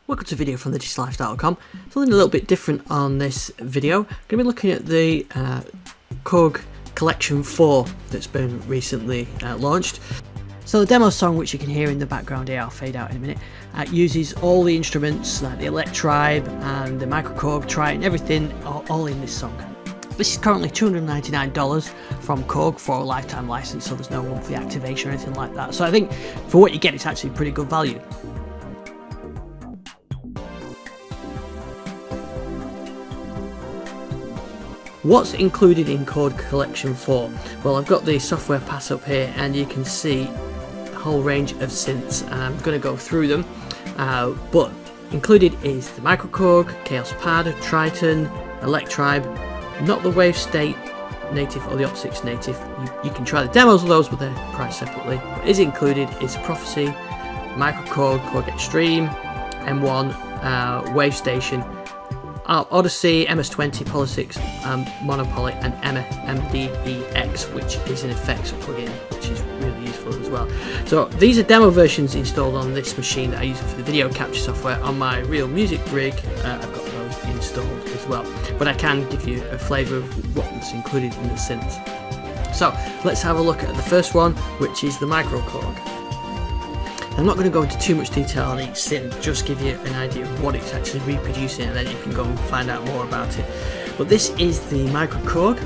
Welcome to a video from thedigital.com. Something a little bit different on this video. I'm going to be looking at the Korg Collection 4 that's been recently launched. So the demo song, which you can hear in the background here, I'll fade out in a minute, uses all the instruments like the Electribe and the miniKorg, Triton, everything all in this song. This is currently $299 from Korg for a lifetime license, so there's no monthly activation or anything like that. So I think for what you get, it's actually pretty good value. What's included in Korg Collection 4? Well, I've got the software pass up here and you can see a whole range of synths. I'm going to go through them, but included is the miniKorg, KAOSS Pad, Triton, Electribe, not the Wave State native or the Op6 native. You can try the demos of those, but they're priced separately. What is included is Prophecy, miniKorg, Korg Extreme, M1, Wave Station, Odyssey, MS-20, Polyphonic, Monopoly, and MDEX, which is an effects plugin, which is really useful as well. So these are demo versions installed on this machine that I use for the video capture software. On my real music rig, I've got those installed as well. But I can give you a flavour of what's included in the synths. So let's have a look at the first one, which is the miniKorg. I'm not going to go into too much detail on each synth, just give you an idea of what it's actually reproducing, and then you can go and find out more about it. But this is the miniKorg.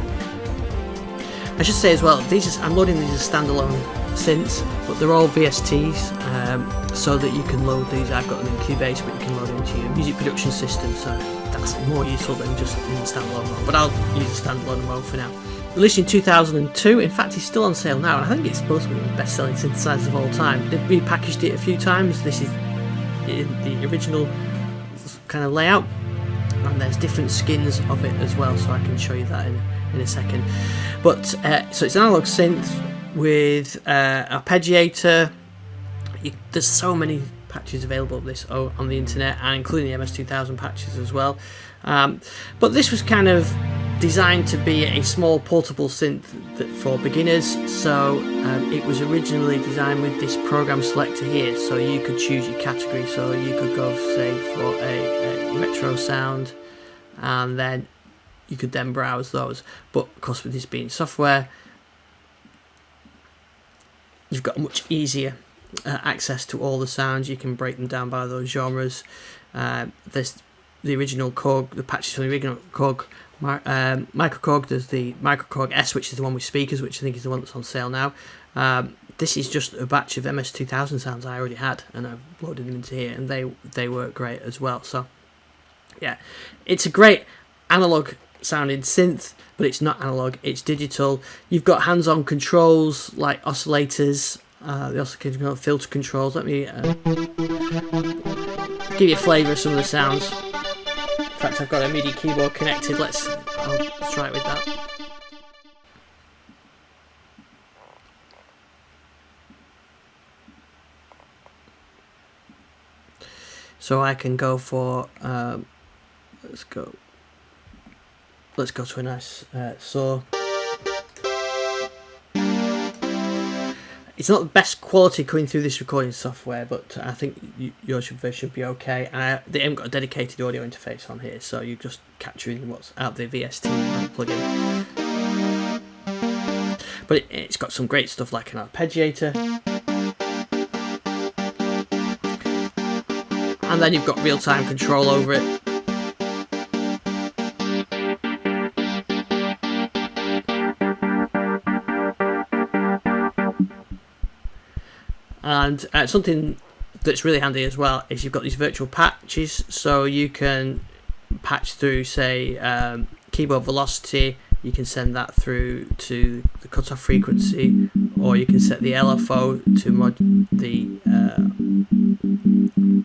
I should say as well, I'm loading these as standalone synths, but they're all VSTs, so that you can load these. I've got them in Cubase, but you can load them into your music production system, so that's more useful than just in the standalone mode. But I'll use the standalone mode for now. Released in 2002, in fact it's still on sale now, and I think it's supposed to be the best selling synthesizer of all time. They've repackaged it a few times. This is the original kind of layout, and there's different skins of it as well, so I can show you that in a second. But so it's an analog synth with arpeggiator. There's so many patches available of this on the internet, and including the MS-2000 patches as well. But this was kind of designed to be a small portable synth for beginners, so it was originally designed with this program selector here, so you could choose your category. So you could go, say, for a retro sound, and then you could then browse those. But of course, with this being software, you've got much easier access to all the sounds. You can break them down by those genres. There's the original Korg, the patches from the original Korg miniKorg. There's the miniKorg S, which is the one with speakers, which I think is the one that's on sale now. This is just a batch of MS-2000 sounds I already had, and I've loaded them into here, and they work great as well. So yeah, it's a great analog sounding synth, but it's not analog, it's digital. You've got hands-on controls like oscillators, the oscillator filter controls. Let me give you a flavour of some of the sounds. In fact, I've got a MIDI keyboard connected. Let's try it with that. So I can go for let's go to a nice saw. It's not the best quality coming through this recording software, but I think yours should be okay. They haven't got a dedicated audio interface on here, so you're just capturing what's out the VST plugin. But it's got some great stuff like an arpeggiator. And then you've got real-time control over it. And something that's really handy as well is you've got these virtual patches, so you can patch through, say, keyboard velocity. You can send that through to the cutoff frequency, or you can set the LFO to mod the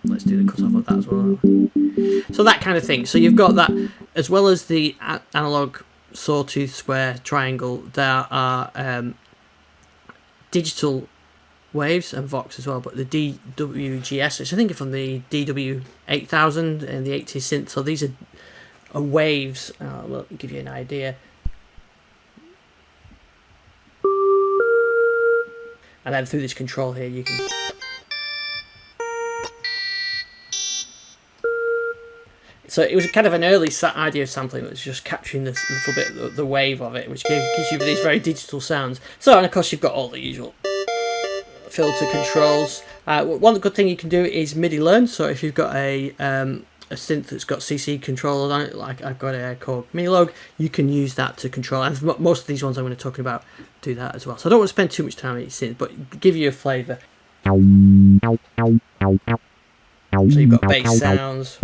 let's do the cutoff of that as well. So that kind of thing. So you've got that, as well as the analog sawtooth, square, triangle. There are digital waves and Vox as well, but the DWGS, which I think are from the DW8000 and the 80s synth. So these are waves. I'll give you an idea. And then through this control here, you can So it was kind of an early idea of sampling that was just capturing this little bit, the wave of it, which gives you these very digital sounds. So, and of course you've got all the usual filter controls. One good thing you can do is MIDI learn. So if you've got a synth that's got CC controllers on it, like I've got a Korg miniKorg, you can use that to control. And most of these ones I'm going to talk about do that as well. So I don't want to spend too much time on each synth, but give you a flavour. So you've got bass sounds.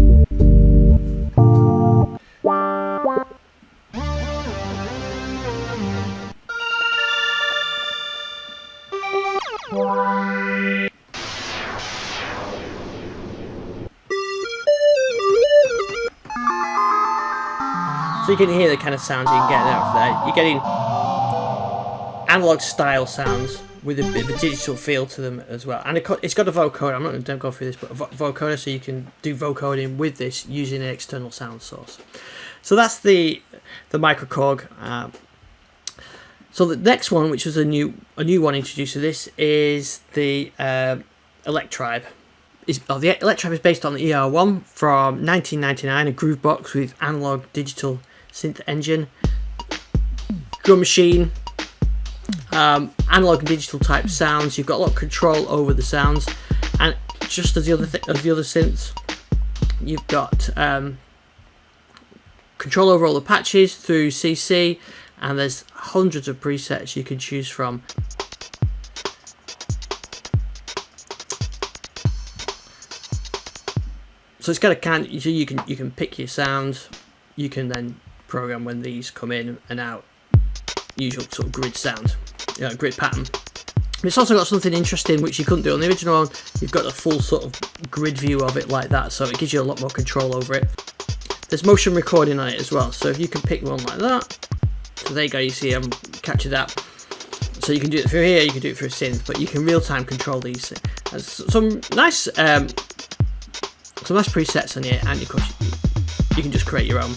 So you can hear the kind of sounds you can get out of there. You're getting analog style sounds with a bit of a digital feel to them as well. And it's got a vocoder. I'm not going to go through this, but a vocoder, so you can do vocoding with this using an external sound source. So that's the miniKorg. So the next one, which was a new one introduced to this, is the Electribe. The Electribe is based on the ER1 from 1999, a groove box with analog digital synth engine, drum machine, analog and digital type sounds. You've got a lot of control over the sounds, and just as the other synths, you've got control over all the patches through CC, and there's hundreds of presets you can choose from. So it's got a so you can pick your sounds. You can then program when these come in and out. Usual sort of grid sound, grid pattern. It's also got something interesting which you couldn't do on the original one. You've got a full sort of grid view of it like that, so it gives you a lot more control over it. There's motion recording on it as well, so if you can pick one like that. So there you go. You see, captured that. So you can do it through here. You can do it through a synth, but you can real-time control these. There's some nice. Some nice presets on here, and of course you can just create your own.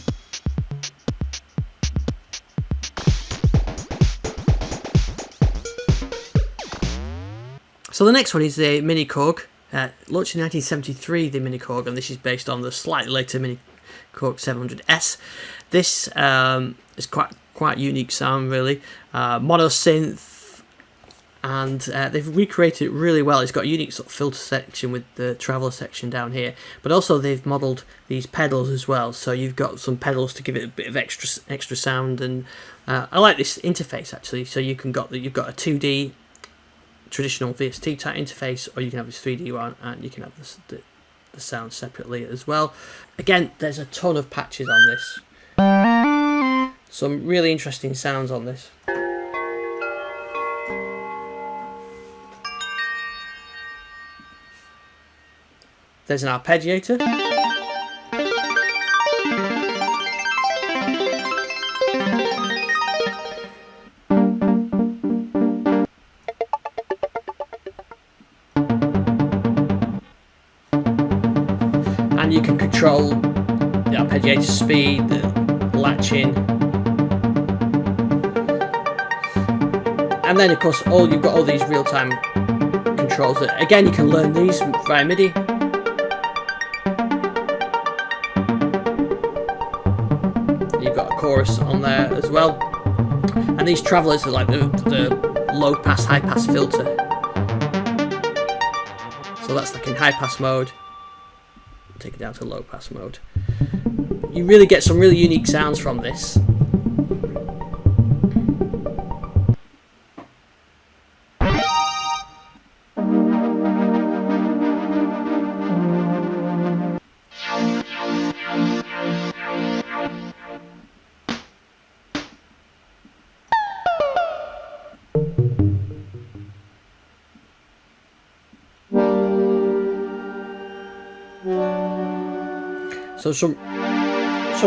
So the next one is the miniKorg, launched in 1973. The miniKorg, and this is based on the slightly later miniKorg 700S. This is quite unique sound, really. Mono synth. And they've recreated it really well. It's got a unique sort of filter section with the traveller section down here, but also they've modelled these pedals as well. So you've got some pedals to give it a bit of extra sound, and I like this interface actually. So you've got a 2D traditional VST type interface, or you can have this 3D one, and you can have the sound separately as well. Again, there's a ton of patches on this. Some really interesting sounds on this. There's an arpeggiator. And you can control the arpeggiator speed, the latching. And then of course you've got all these real-time controls that, again, you can learn these via MIDI. Chorus on there as well, and these travelers are like the low pass high pass filter, so that's like in high pass mode. Take it down to low pass mode. You really get some really unique sounds from this. So some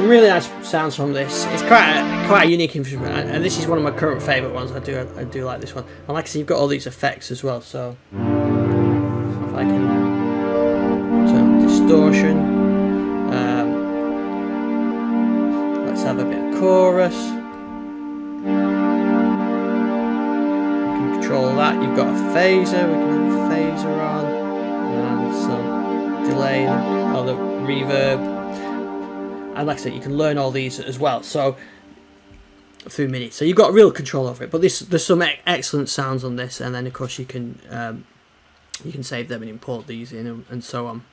really nice sounds from this. It's quite a unique instrument, and this is one of my current favourite ones. I do like this one. And like I say, you've got all these effects as well. So if I can turn distortion, let's have a bit of chorus. You can control that. You've got a phaser. We can have a phaser on, and some delay, or the reverb. and like I said, you can learn all these as well. So through MIDI, so you've got real control over it. But there's some excellent sounds on this, and then of course you can save them and import these in and so on.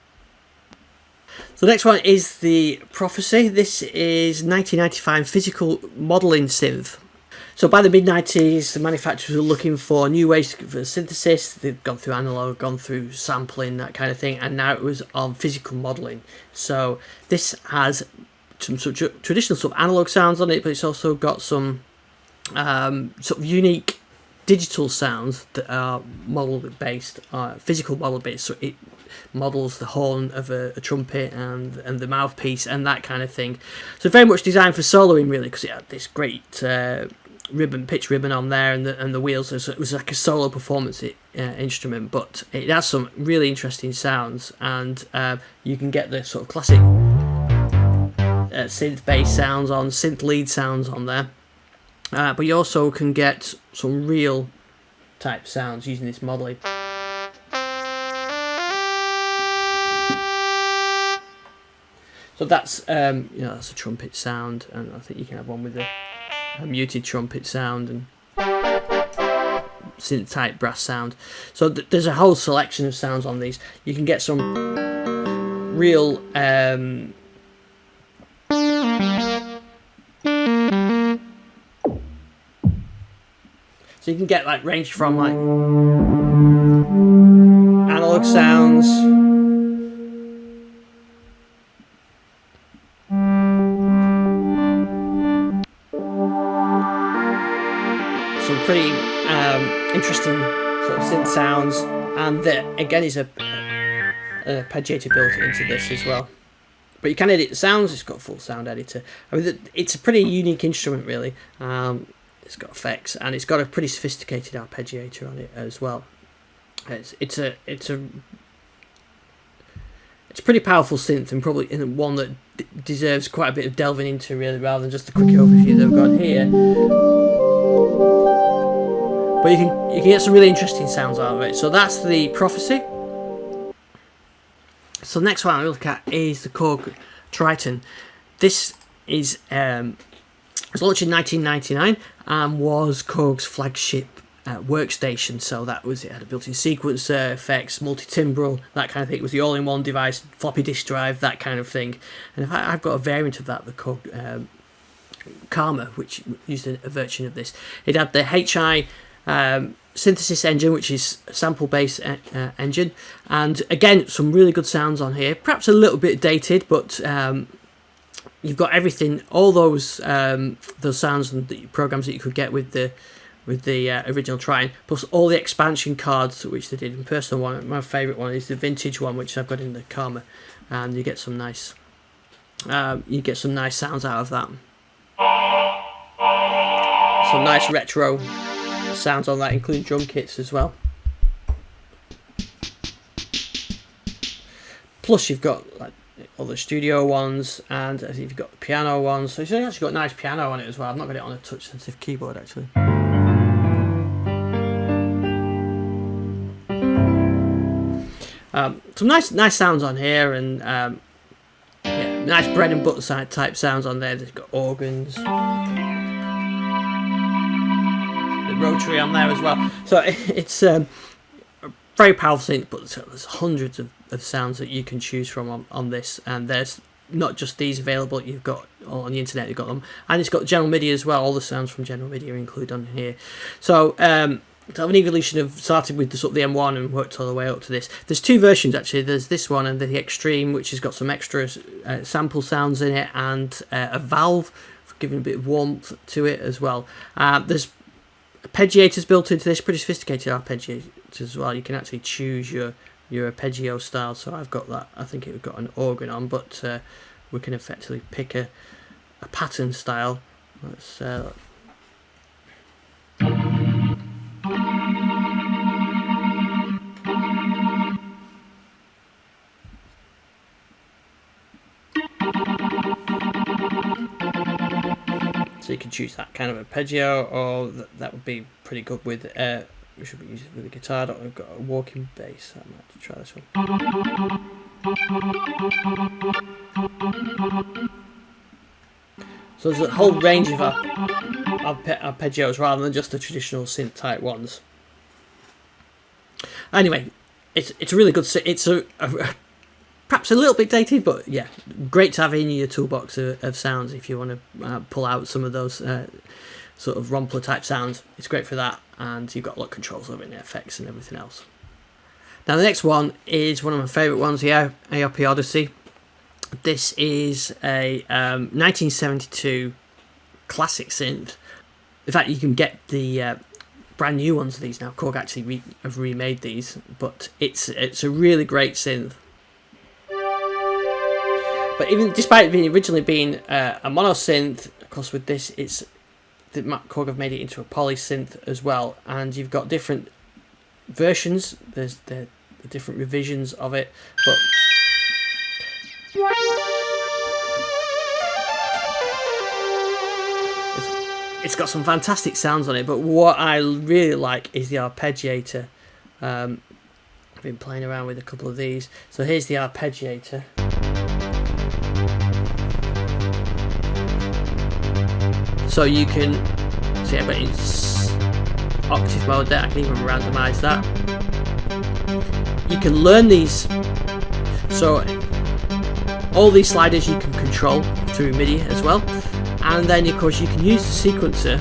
So the next one is the Prophecy. This is 1995 physical modelling synth. So by the mid-90s, the manufacturers were looking for new ways for synthesis. They've gone through analog, gone through sampling, that kind of thing, and now it was on physical modelling. So this has some sort of traditional sort of analog sounds on it, but it's also got some sort of unique digital sounds that are model-based, physical model-based. So it models the horn of a trumpet and the mouthpiece and that kind of thing. So very much designed for soloing, really, because it had this great pitch ribbon on there, and the wheels. So it was like a solo performance instrument, but it has some really interesting sounds, and you can get the sort of classic synth bass sounds on, synth lead sounds on there, but you also can get some real type sounds using this modelling. So that's that's a trumpet sound, and I think you can have one with a muted trumpet sound and synth type brass sound. So there's a whole selection of sounds on these. You can get some real so you can get like range from like analog sounds, some pretty interesting sort of synth sounds, and there again is a arpeggiator built into this as well. But you can edit the sounds. It's got a full sound editor. I mean, it's a pretty unique instrument, really. It's got effects, and it's got a pretty sophisticated arpeggiator on it as well. It's a pretty powerful synth, and probably one that deserves quite a bit of delving into, really, rather than just the quick overview that I've got here. But you can get some really interesting sounds out of it. So that's the Prophecy. So the next one I look at is the Korg Triton. This is was launched in 1999 and was Korg's flagship workstation. So that was, it had a built-in sequencer, effects, multi-timbral, that kind of thing. It was the all-in-one device, floppy disk drive, that kind of thing. And in fact, I've got a variant of that, the Korg Karma, which used a version of this. It had the HI synthesis engine, which is a sample-based engine, and again some really good sounds on here. Perhaps a little bit dated, but you've got everything, all those sounds and the programs that you could get with the original Triton, plus all the expansion cards which they did. And personal one, my favourite one is the vintage one, which I've got in the Karma, and you get some nice sounds out of that. Some nice retro sounds on that, including drum kits as well. Plus you've got like other studio ones, and I think you've got the piano ones. So it's actually got a nice piano on it as well. I've not got it on a touch sensitive keyboard actually. Some nice sounds on here, and nice bread and butter type sounds on there. They've got organs, rotary on there as well. So it's a very powerful synth, but there's hundreds of sounds that you can choose from on this, and there's not just these available. You've got on the internet, you've got them, and it's got general MIDI as well. All the sounds from general MIDI are included on here. So to have an evolution of started with the sort of the M1 and worked all the way up to this. There's two versions actually. There's this one and the Extreme, which has got some extra sample sounds in it, and a valve for giving a bit of warmth to it as well. There's arpeggiators built into this, pretty sophisticated arpeggiators as well. You can actually choose your arpeggio style. So I've got that. I think it's got an organ on, but we can effectively pick a pattern style. Let's so you can choose that kind of arpeggio, or that would be pretty good with we should be using with a guitar. I've got a walking bass. I might have to try this one. So there's a whole range of arpeggios rather than just the traditional synth type ones. Anyway, it's a really good. It's perhaps a little bit dated, but yeah, great to have in your toolbox of sounds if you want to pull out some of those sort of rompler type sounds. It's great for that, and you've got a lot of controls over it, and effects and everything else. Now the next one is one of my favourite ones, the ARP Odyssey. This is a 1972 classic synth. In fact, you can get the brand new ones of these now. Korg actually have remade these, but it's a really great synth. But even despite it originally being a mono synth, of course with this Korg have made it into a poly synth as well, and you've got different versions. There's the different revisions of it, but it's got some fantastic sounds on it. But what I really like is the arpeggiator. I've been playing around with a couple of these. So here's the arpeggiator. So you can see I've got it in octave mode there. I can even randomize that. You can learn these. So all these sliders you can control through MIDI as well, and then of course you can use the sequencer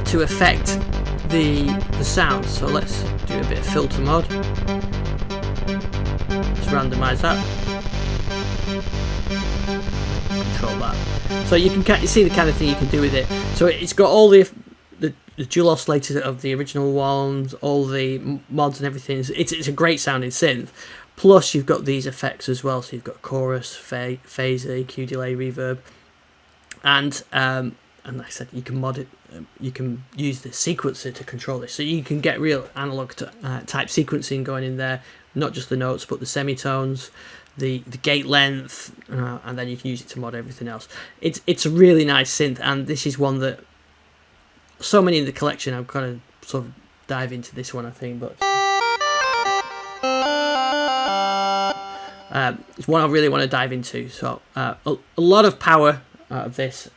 to affect the sound. So let's do a bit of filter mode. Let's randomize that. Control that. So you can see the kind of thing you can do with it. So it's got all the dual oscillators of the original ones, all the mods and everything. It's a great sounding synth. Plus you've got these effects as well. So you've got chorus, phaser, EQ, delay, reverb, and like I said, you can mod it. You can use the sequencer to control this. So you can get real analog type sequencing going in there, not just the notes but the semitones, the gate length, and then you can use it to mod everything else. It's a really nice synth, and this is one that so many in the collection. I'm going to sort of dive into this one, I think, but it's one I really want to dive into. So a lot of power out of this.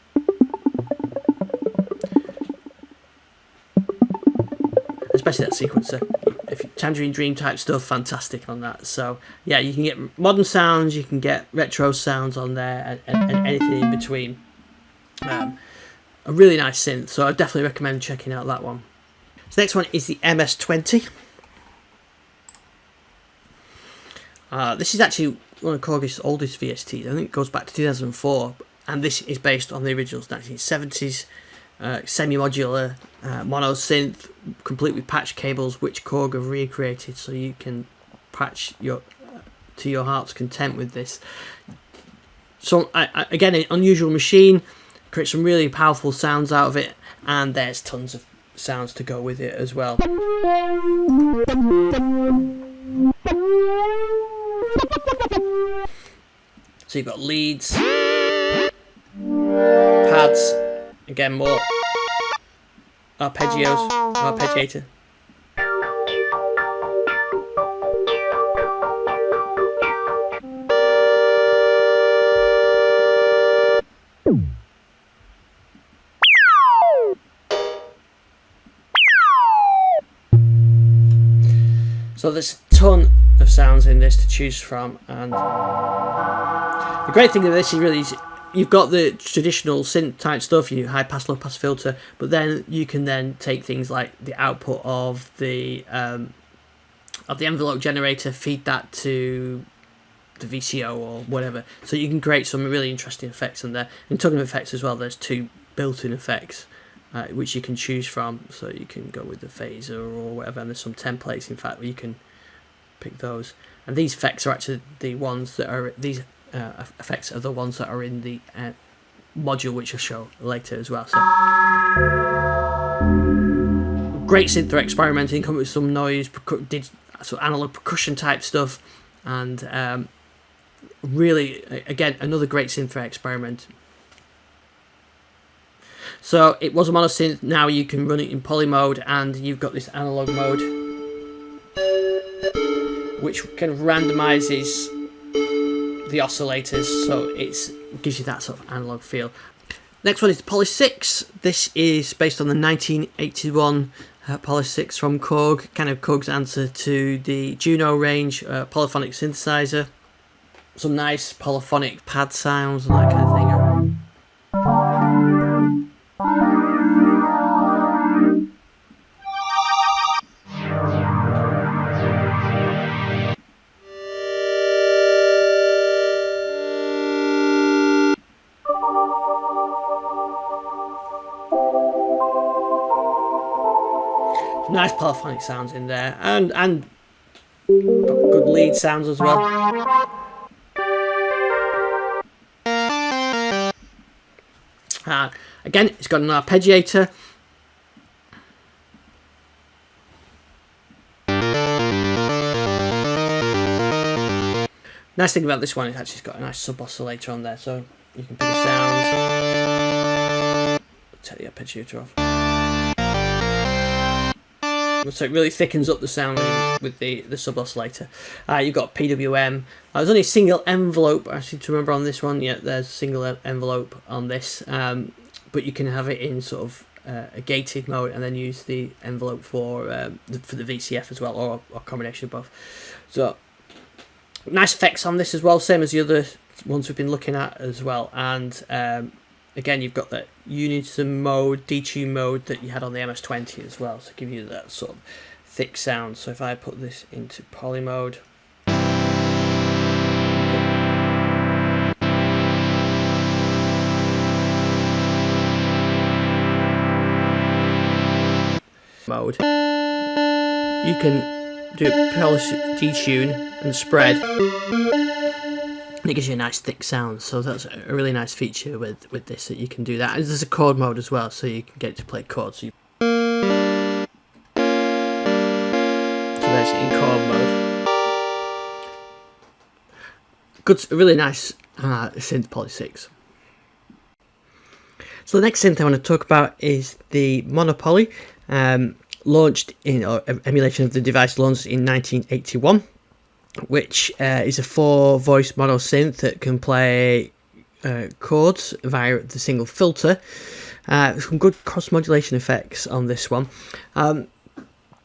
Especially that sequencer. If Tangerine Dream type stuff, fantastic on that. So yeah, you can get modern sounds, you can get retro sounds on there, and anything in between. A really nice synth, so I definitely recommend checking out that one. So next one is the MS-20. This is actually one of Korg's oldest VSTs. I think it goes back to 2004, and this is based on the originals 1970s. Semi-modular mono synth, complete with patch cables, which Korg have recreated, so you can patch to your heart's content with this. So again, an unusual machine, create some really powerful sounds out of it, and there's tons of sounds to go with it as well. So you've got leads, pads, again more arpeggios, arpeggiator. So there's a ton of sounds in this to choose from, and the great thing of this is really you've got the traditional synth type stuff, you high pass, low pass filter, but then you can then take things like the output of the envelope generator, feed that to the VCO or whatever, so you can create some really interesting effects in there. And talking of effects as well, there's two built-in effects which you can choose from, so you can go with the phaser or whatever, and there's some templates in fact where you can pick those, and these effects are actually the ones that are effects are the ones that are in the module, which I'll show later as well. So great synth for experimenting, come up with some noise, did sort of analog percussion type stuff, and really again another great synth for experiment. So it was a mono synth, now you can run it in poly mode, and you've got this analog mode which kind of randomizes the oscillators, so it gives you that sort of analog feel. Next one is the Poly 6. This is based on the 1981 Poly 6 from Korg, kind of Korg's answer to the Juno range polyphonic synthesizer. Some nice polyphonic pad sounds and that kind of thing. Nice polyphonic sounds in there, and good lead sounds as well. Again, it's got an arpeggiator. Nice thing about this one is actually it's got a nice sub oscillator on there, so you can pick a sound. Take the arpeggiator off. So it really thickens up the sound with the sub oscillator. You've got PWM. There's only a single envelope, I seem to remember, on this one. Yeah, there's a single envelope on this, but you can have it in sort of a gated mode and then use the envelope for the VCF as well, or a combination of both. So nice effects on this as well, same as the other ones we've been looking at as well. And again, you've got that unison mode, detune mode that you had on the MS-20 as well, to give you that sort of thick sound. So if I put this into poly mode, you can do polish, detune and spread. And it gives you a nice thick sound, so that's a really nice feature with this, that you can do that. And there's a chord mode as well, so you can get it to play chords. So there's it in chord mode. Good, really nice synth Poly 6. So the next synth I want to talk about is the Monopoly, launched in, or emulation of the device launched in 1981. Which is a 4-voice mono synth that can play chords via the single filter. Some good cross modulation effects on this one.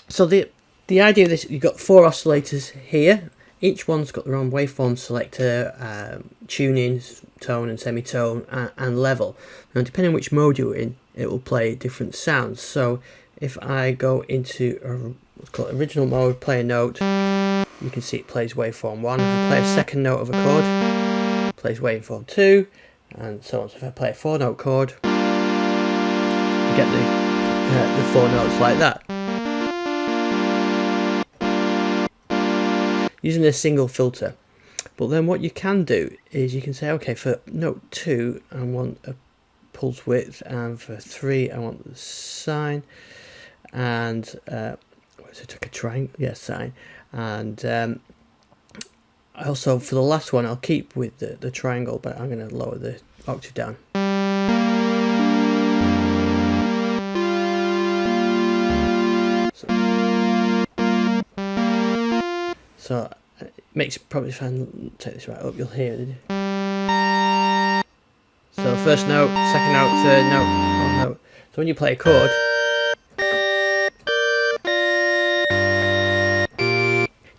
So the idea of this, you've got 4 oscillators here. Each one's got their own waveform selector, tuning, tone and semitone, and level. Now, depending on which mode you're in, it will play different sounds. So if I go into what's called original mode, play a note, you can see it plays waveform 1. If I play a second note of a chord, it plays waveform 2, and so on. So if I play a 4-note chord, you get the 4 notes like that. Using a single filter. But then what you can do is you can say, okay, for note 2, I want a pulse width, and for 3, I want the sine, and so I took a triangle, yeah, sine. And also for the last one, I'll keep with the triangle, but I'm going to lower the octave down. So it makes it probably, if I take this right up, you'll hear it. So first note, second note, third note, fourth note. So when you play a chord,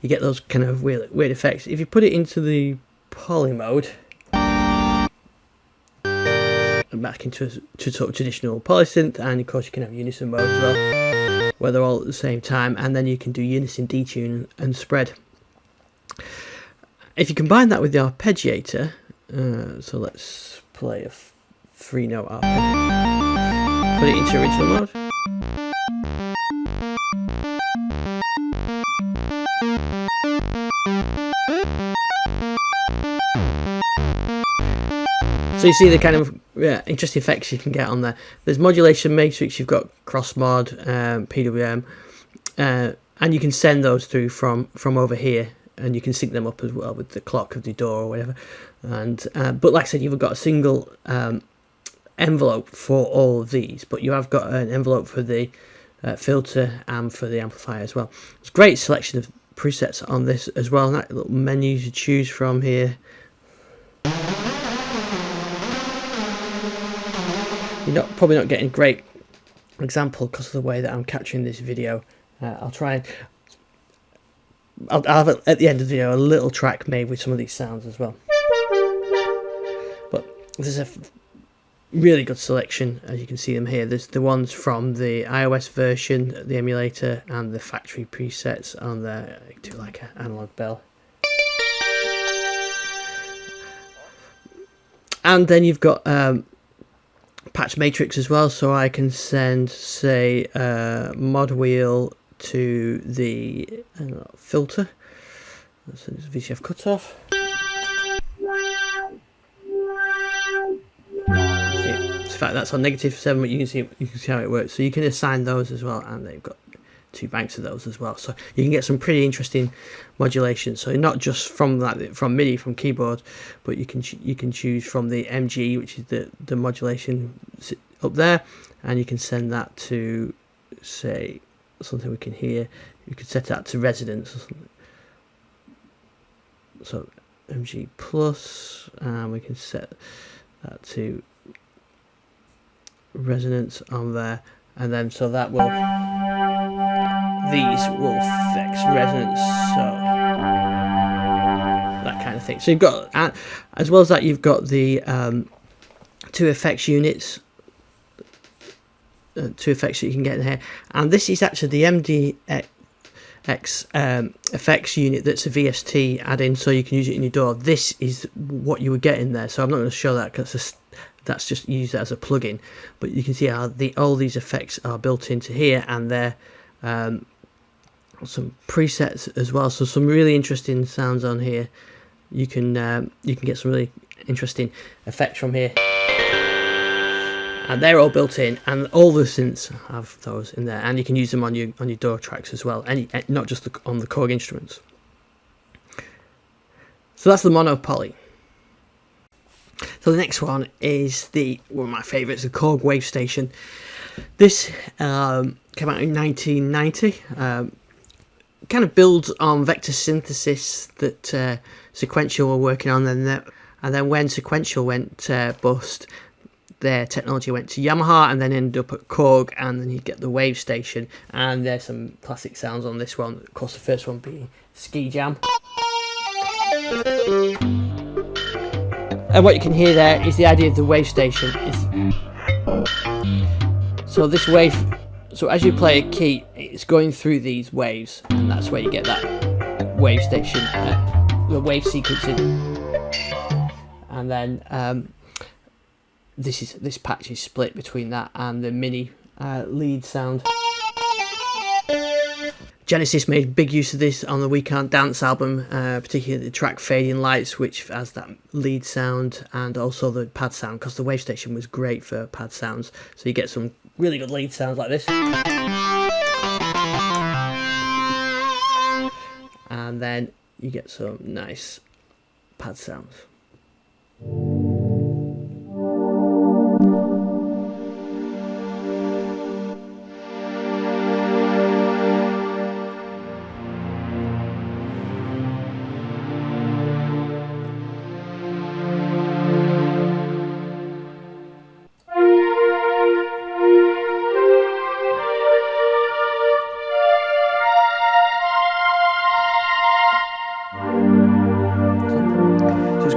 you get those kind of weird effects. If you put it into the poly mode, and back into sort of traditional polysynth, and of course you can have unison mode as well, where they're all at the same time, and then you can do unison, detune and spread. If you combine that with the arpeggiator, so let's play a 3-note arpeggio, put it into original mode. So you see the kind of interesting effects you can get on there. There's modulation matrix, you've got cross mod, PWM, and you can send those through from over here, and you can sync them up as well with the clock of the door or whatever. And but like I said, you've got a single envelope for all of these, but you have got an envelope for the filter and for the amplifier as well. It's a great selection of presets on this as well, and that little menus you choose from here. You're probably not getting a great example because of the way that I'm capturing this video. I'll try and I'll have at the end of the video a little track made with some of these sounds as well. But there's a really good selection, as you can see them here. There's the ones from the iOS version, the emulator, and the factory presets on there. Do like an analog bell. And then you've got patch matrix as well, so I can send, say, mod wheel to the filter. So it's VCF cutoff. In fact, that's on -7, but you can see how it works. So you can assign those as well, and they've got 2 banks of those as well. So you can get some pretty interesting modulation. So not just from MIDI from keyboard, but you can choose from the MG, which is the modulation up there, and you can send that to, say, something we can hear. You could set that to resonance or something. So MG plus, and we can set that to resonance on there, and then so that will, these will fix resonance, so that kind of thing. So you've got, as well as that, you've got the 2 effects units, 2 effects that you can get in here, and this is actually the MDX effects unit that's a VST add-in, so you can use it in your DAW. This is what you would get in there, so I'm not going to show that because that's just used as a plugin, but you can see how all these effects are built into here, and they're some presets as well. So some really interesting sounds on here. You can get some really interesting effects from here, and they're all built in, and all the synths have those in there, and you can use them on your DAW tracks as well, and not just on the Korg instruments. So that's the mono poly. So the next one is one of my favourites, the Korg Wave Station. This came out in 1990. Kind of builds on vector synthesis that Sequential were working on, and then when Sequential went bust, their technology went to Yamaha and then ended up at Korg, and then you get the Wave Station, and there's some classic sounds on this one. Of course, the first one being Ski Jam. And what you can hear there is the idea of the wave station. So this wave, so as you play a key, it's going through these waves, and that's where you get that wave station, the wave sequencing. And then this patch is split between that and the mini lead sound. Genesis made big use of this on the We Can't Dance album, particularly the track Fading Lights, which has that lead sound, and also the pad sound, because the Wave Station was great for pad sounds. So you get some really good lead sounds like this. And then you get some nice pad sounds.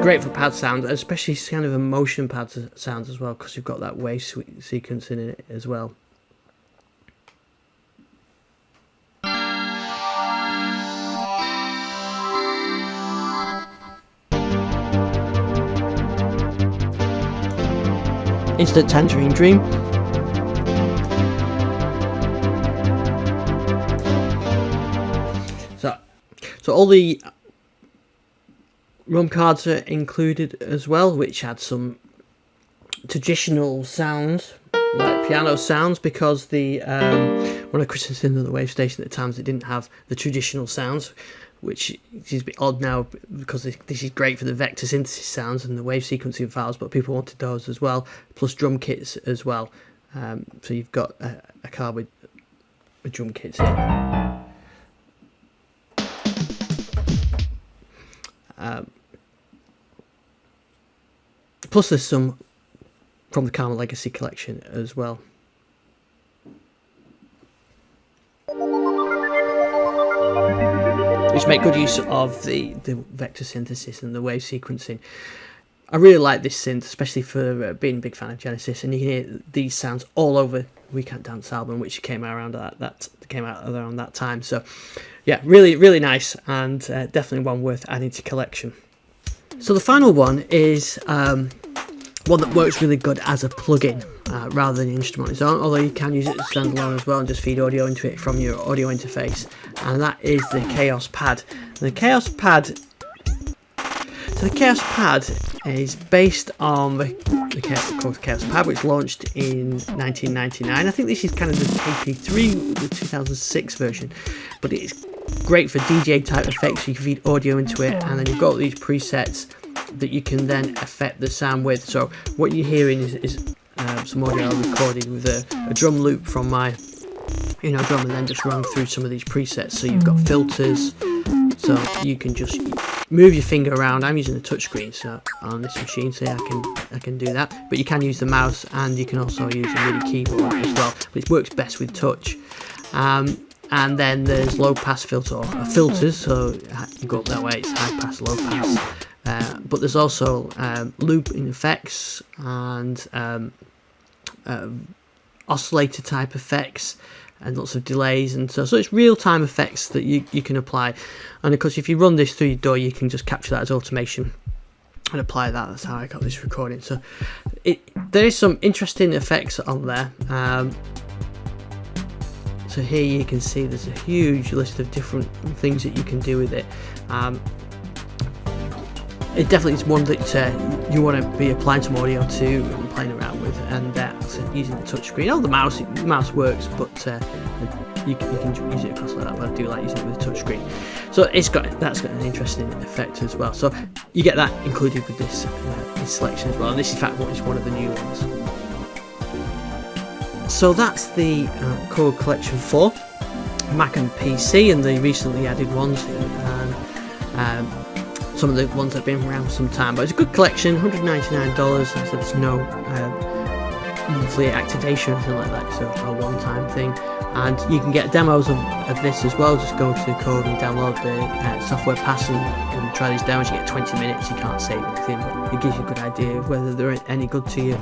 Great for pad sound, especially kind of a motion pad sounds as well, because you've got that wave sequence in it as well. Instant Tangerine Dream. So all the ROM cards are included as well, which had some traditional sounds, like piano sounds, because the one of Chris's in the Wave Station at the times, it didn't have the traditional sounds, which is a bit odd now, because this is great for the vector synthesis sounds and the wave sequencing files, but people wanted those as well, plus drum kits as well. So you've got a card with drum kits here. Plus there's some from the Korg Legacy Collection as well. Which make good use of the vector synthesis and the wave sequencing. I really like this synth, especially for being a big fan of Genesis, and you can hear these sounds all over We Can't Dance album, which came out around around that time. So yeah, really nice, and definitely one worth adding to collection. So the final one is one that works really good as a plugin rather than an instrument on its own, although you can use it as standalone as well and just feed audio into it from your audio interface, and that is the KAOSS pad. The KAOSS pad is based on the Korg KAOSS pad, which launched in 1999. I think this is kind of the KP3, the 2006 version, but it's great for DJ type effects. You can feed audio into it, and then you've got these presets that you can then affect the sound with. So what you're hearing is some audio I recorded with a drum loop from my drum, and then just run through some of these presets. So you've got filters, so you can just move your finger around. I'm using the touchscreen so on this machine, so yeah, I can do that. But you can use the mouse, and you can also use a MIDI keyboard as well. But it works best with touch. And then there's low pass filter or filters, so you go up that way. It's high pass, low pass. But there's also looping effects and oscillator type effects, and lots of delays, and so it's real-time effects that you can apply. And of course, if you run this through your DAW, you can just capture that as automation and apply that. That's how I got this recording. So there is some interesting effects on there. So here you can see there's a huge list of different things that you can do with it. It definitely is one that you want to be applying some audio to and playing around with, and using the touchscreen. Oh, the mouse works, but you can use it across like that. But I do like using it with the touchscreen. So that's got an interesting effect as well. So you get that included with this selection as well. And this, in fact, is one of the new ones. So that's the Korg Collection 4, Mac and PC, and the recently added ones. Some of the ones that have been around for some time, but it's a good collection. $199. So there's no monthly activation or anything like that, so it's a one-time thing. And you can get demos of this as well. Just go to Korg and download the software pass and try these demos. You get 20 minutes. You can't save anything, but it gives you a good idea of whether they're any good to you.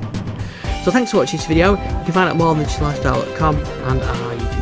So thanks for watching this video. You can find out more on thisLifestyle.com and on our YouTube.